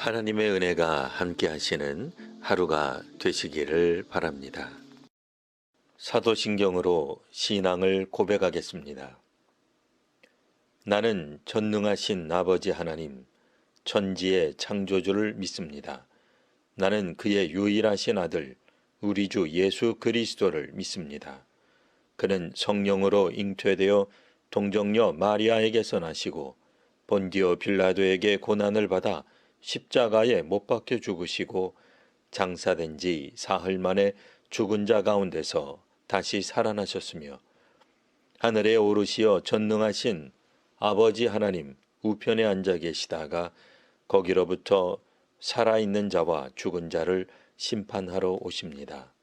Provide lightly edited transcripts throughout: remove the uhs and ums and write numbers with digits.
하나님의 은혜가 함께 하시는 하루가 되시기를 바랍니다. 사도신경으로 신앙을 고백하겠습니다. 나는 전능하신 아버지 하나님, 천지의 창조주를 믿습니다. 나는 그의 유일하신 아들, 우리 주 예수 그리스도를 믿습니다. 그는 성령으로 잉태되어 동정녀 마리아에게서 나시고 본디오 빌라도에게 고난을 받아 십자가에 못 박혀 죽으시고 장사된 지 사흘 만에 죽은 자 가운데서 다시 살아나셨으며 하늘에 오르시어 전능하신 아버지 하나님 우편에 앉아 계시다가 거기로부터 살아있는 자와 죽은 자를 심판하러 오십니다.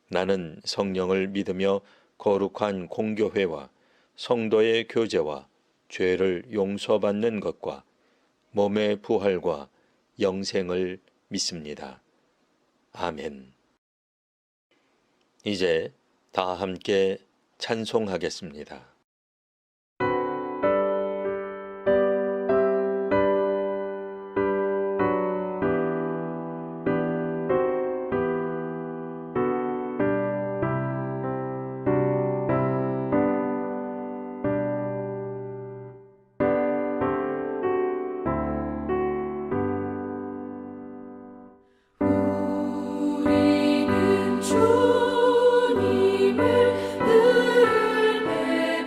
나는 성령을 믿으며 거룩한 공교회와 성도의 교제와 죄를 용서받는 것과 몸의 부활과 영생을 믿습니다. 아멘. 이제 다 함께 찬송하겠습니다. 우리는 주님을 늘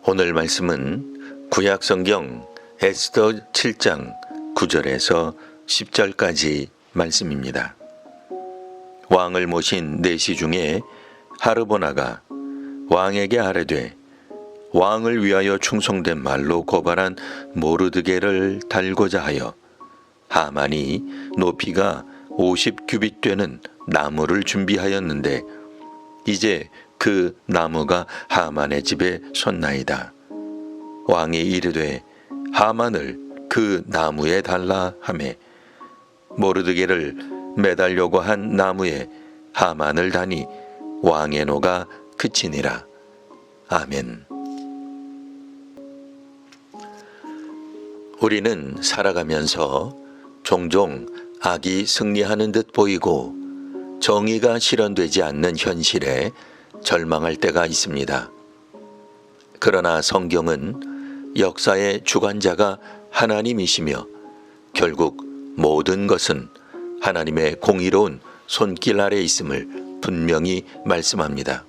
오늘 말씀은 구약성경 에스더 7장 9절에서 10절까지 말씀입니다. 왕을 모신 내시 중에 하르보나가 왕에게 아뢰되 왕을 위하여 충성된 말로 고발한 모르드게를 달고자 하여 하만이 높이가 50규빗 되는 나무를 준비하였는데 이제 그 나무가 하만의 집에 섰나이다. 왕이 이르되 하만을 그 나무에 달라 하매 모르드게를 매달려고 한 나무에 하만을 다니 왕의 노가 그치니라. 아멘. 우리는 살아가면서 종종 악이 승리하는 듯 보이고 정의가 실현되지 않는 현실에 절망할 때가 있습니다. 그러나 성경은 역사의 주관자가 하나님이시며 결국 모든 것은 하나님의 공의로운 손길 아래 있음을 분명히 말씀합니다.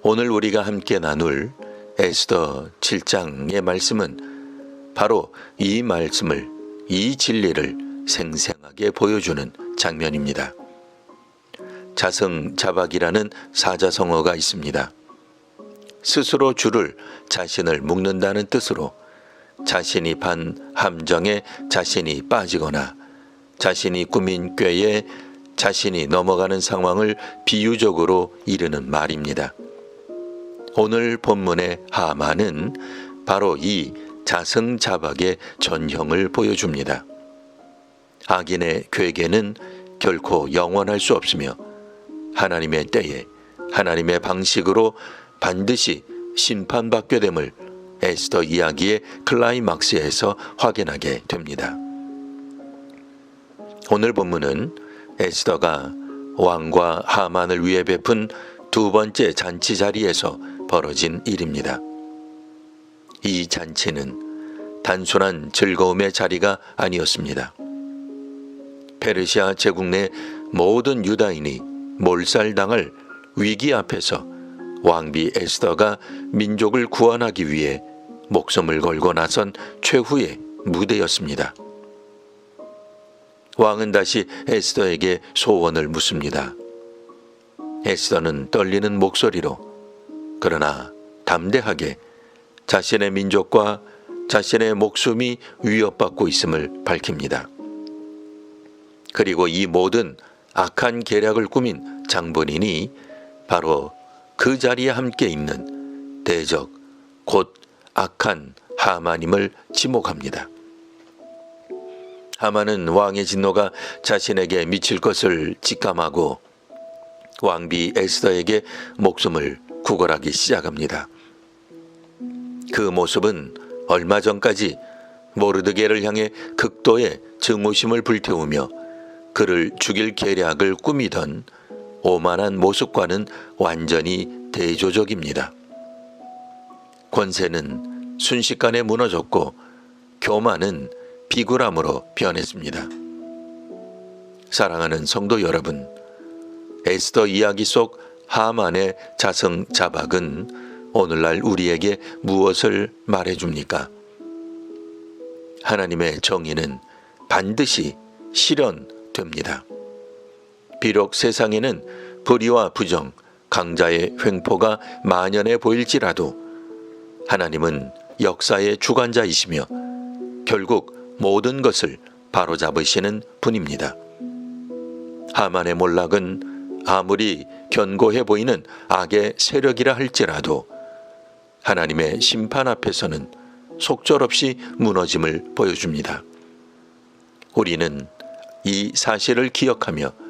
오늘 우리가 함께 나눌 에스더 7장의 말씀은 바로 이 말씀을, 이 진리를 생생하게 보여주는 장면입니다. 자승자박이라는 사자성어가 있습니다. 스스로 줄을 자신을 묶는다는 뜻으로 자신이 판 함정에 자신이 빠지거나 자신이 꾸민 꾀에 자신이 넘어가는 상황을 비유적으로 이르는 말입니다. 오늘 본문의 하만은 바로 이 자승자박의 전형을 보여줍니다. 악인의 궤계는 결코 영원할 수 없으며 하나님의 때에 하나님의 방식으로 반드시 심판받게 됨을 에스더 이야기의 클라이막스에서 확인하게 됩니다. 오늘 본문은 에스더가 왕과 하만을 위해 베푼 두 번째 잔치 자리에서 벌어진 일입니다. 이 잔치는 단순한 즐거움의 자리가 아니었습니다. 페르시아 제국 내 모든 유다인이 몰살당할 위기 앞에서 왕비 에스더가 민족을 구원하기 위해 목숨을 걸고 나선 최후의 무대였습니다. 왕은 다시 에스더에게 소원을 묻습니다. 에스더는 떨리는 목소리로 그러나 담대하게 자신의 민족과 자신의 목숨이 위협받고 있음을 밝힙니다. 그리고 이 모든 악한 계략을 꾸민 장본인이 바로 그 자리에 함께 있는 대적, 곧 악한 하만임을 지목합니다. 하만은 왕의 진노가 자신에게 미칠 것을 직감하고 왕비 에스더에게 목숨을 구걸하기 시작합니다. 그 모습은 얼마 전까지 모르드게를 향해 극도의 증오심을 불태우며 그를 죽일 계략을 꾸미던 오만한 모습과는 완전히 대조적입니다. 권세는 순식간에 무너졌고 교만은 비굴함으로 변했습니다. 사랑하는 성도 여러분, 에스더 이야기 속 하만의 자승자박은 오늘날 우리에게 무엇을 말해줍니까? 하나님의 정의는 반드시 실현됩니다. 비록 세상에는 불의와 부정, 강자의 횡포가 만연해 보일지라도 하나님은 역사의 주관자이시며 결국 모든 것을 바로잡으시는 분입니다. 하만의 몰락은 아무리 견고해 보이는 악의 세력이라 할지라도 하나님의 심판 앞에서는 속절없이 무너짐을 보여줍니다. 우리는 이 사실을 기억하며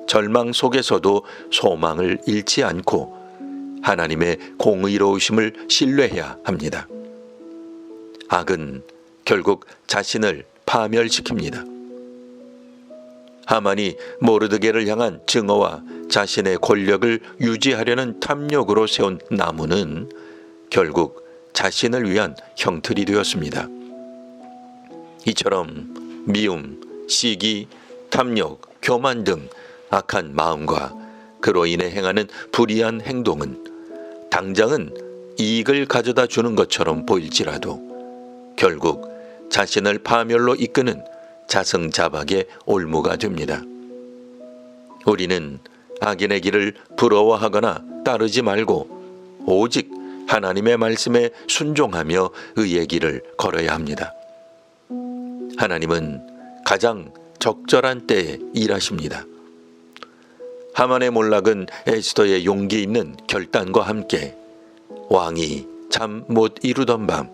절망 속에서도 소망을 잃지 않고 하나님의 공의로우심을 신뢰해야 합니다. 악은 결국 자신을 파멸시킵니다. 하만이 모르드게를 향한 증오와 자신의 권력을 유지하려는 탐욕으로 세운 나무는 결국 자신을 위한 형틀이 되었습니다. 이처럼 미움, 시기, 탐욕, 교만 등 악한 마음과 그로 인해 행하는 불의한 행동은 당장은 이익을 가져다 주는 것처럼 보일지라도 결국 자신을 파멸로 이끄는 자승자박의 올무가 됩니다. 우리는 악인의 길을 부러워하거나 따르지 말고 오직 하나님의 말씀에 순종하며 의의 길을 걸어야 합니다. 하나님은 가장 적절한 때에 일하십니다. 하만의 몰락은 에스더의 용기 있는 결단과 함께 왕이 잠 못 이루던 밤,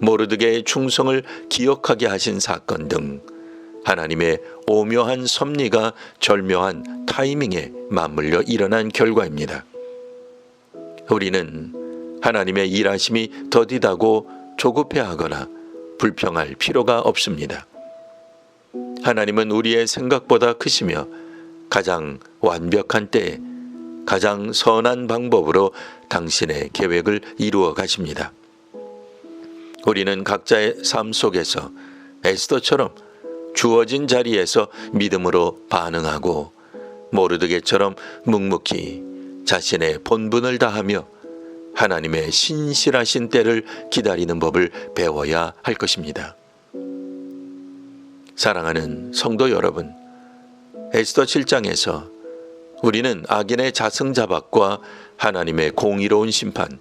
모르드게의 충성을 기억하게 하신 사건 등 하나님의 오묘한 섭리가 절묘한 타이밍에 맞물려 일어난 결과입니다. 우리는 하나님의 일하심이 더디다고 조급해하거나 불평할 필요가 없습니다. 하나님은 우리의 생각보다 크시며 가장 완벽한 때에 가장 선한 방법으로 당신의 계획을 이루어 가십니다. 우리는 각자의 삶 속에서 에스더처럼 주어진 자리에서 믿음으로 반응하고 모르드게처럼 묵묵히 자신의 본분을 다하며 하나님의 신실하신 때를 기다리는 법을 배워야 할 것입니다. 사랑하는 성도 여러분, 에스더 7장에서 우리는 악인의 자승자박과 하나님의 공의로운 심판,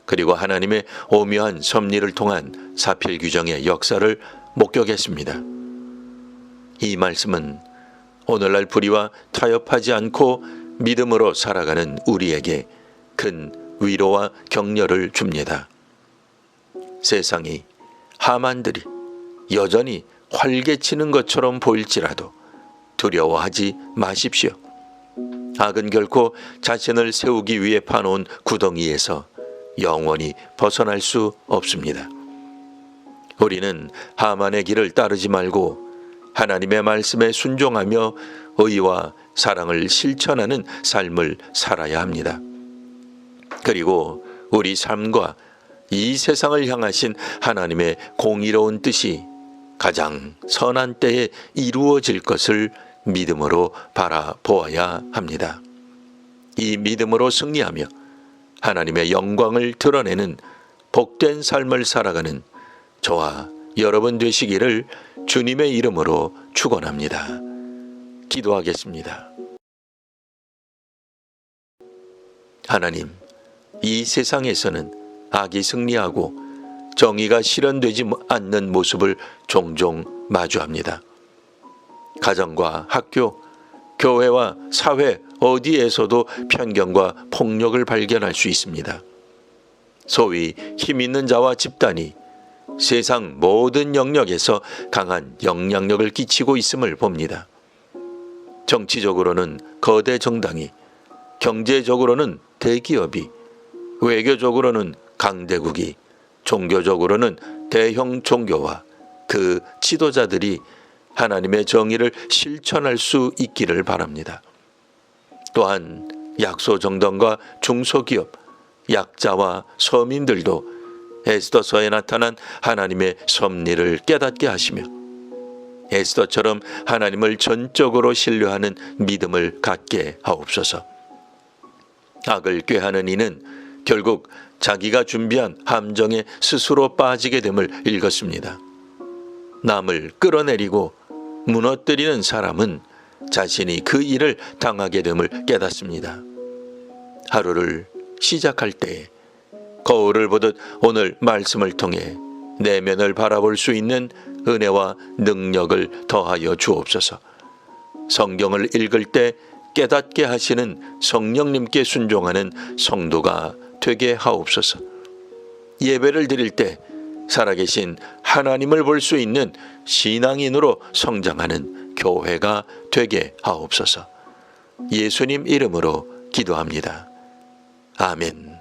그리고 하나님의 오묘한 섭리를 통한 사필규정의 역사를 목격했습니다. 이 말씀은 오늘날 불의와 타협하지 않고 믿음으로 살아가는 우리에게 큰 위로와 격려를 줍니다. 세상이 하만들이 여전히 활개치는 것처럼 보일지라도 두려워하지 마십시오. 악은 결코 자신을 세우기 위해 파놓은 구덩이에서 영원히 벗어날 수 없습니다. 우리는 하만의 길을 따르지 말고 하나님의 말씀에 순종하며 의와 사랑을 실천하는 삶을 살아야 합니다. 그리고 우리 삶과 이 세상을 향하신 하나님의 공의로운 뜻이 가장 선한 때에 이루어질 것을 믿음으로 바라보아야 합니다. 이 믿음으로 승리하며 하나님의 영광을 드러내는 복된 삶을 살아가는 저와 여러분 되시기를 주님의 이름으로 축원합니다. 기도하겠습니다. 하나님, 이 세상에서는 악이 승리하고 정의가 실현되지 않는 모습을 종종 마주합니다. 가정과 학교, 교회와 사회 어디에서도 편견과 폭력을 발견할 수 있습니다. 소위 힘 있는 자와 집단이 세상 모든 영역에서 강한 영향력을 끼치고 있음을 봅니다. 정치적으로는 거대 정당이, 경제적으로는 대기업이, 외교적으로는 강대국이, 종교적으로는 대형 종교와 그 지도자들이 하나님의 정의를 실천할 수 있기를 바랍니다. 또한 약소정당과 중소기업, 약자와 서민들도 에스더서에 나타난 하나님의 섭리를 깨닫게 하시며 에스더처럼 하나님을 전적으로 신뢰하는 믿음을 갖게 하옵소서. 악을 꾀하는 이는 결국 자기가 준비한 함정에 스스로 빠지게 됨을 읽었습니다. 남을 끌어내리고 무너뜨리는 사람은 자신이 그 일을 당하게 됨을 깨닫습니다. 하루를 시작할 때에 거울을 보듯 오늘 말씀을 통해 내면을 바라볼 수 있는 은혜와 능력을 더하여 주옵소서. 성경을 읽을 때 깨닫게 하시는 성령님께 순종하는 성도가 되게 하옵소서. 예배를 드릴 때 살아계신 하나님을 볼 수 있는 신앙인으로 성장하는 교회가 되게 하옵소서. 예수님 이름으로 기도합니다. 아멘.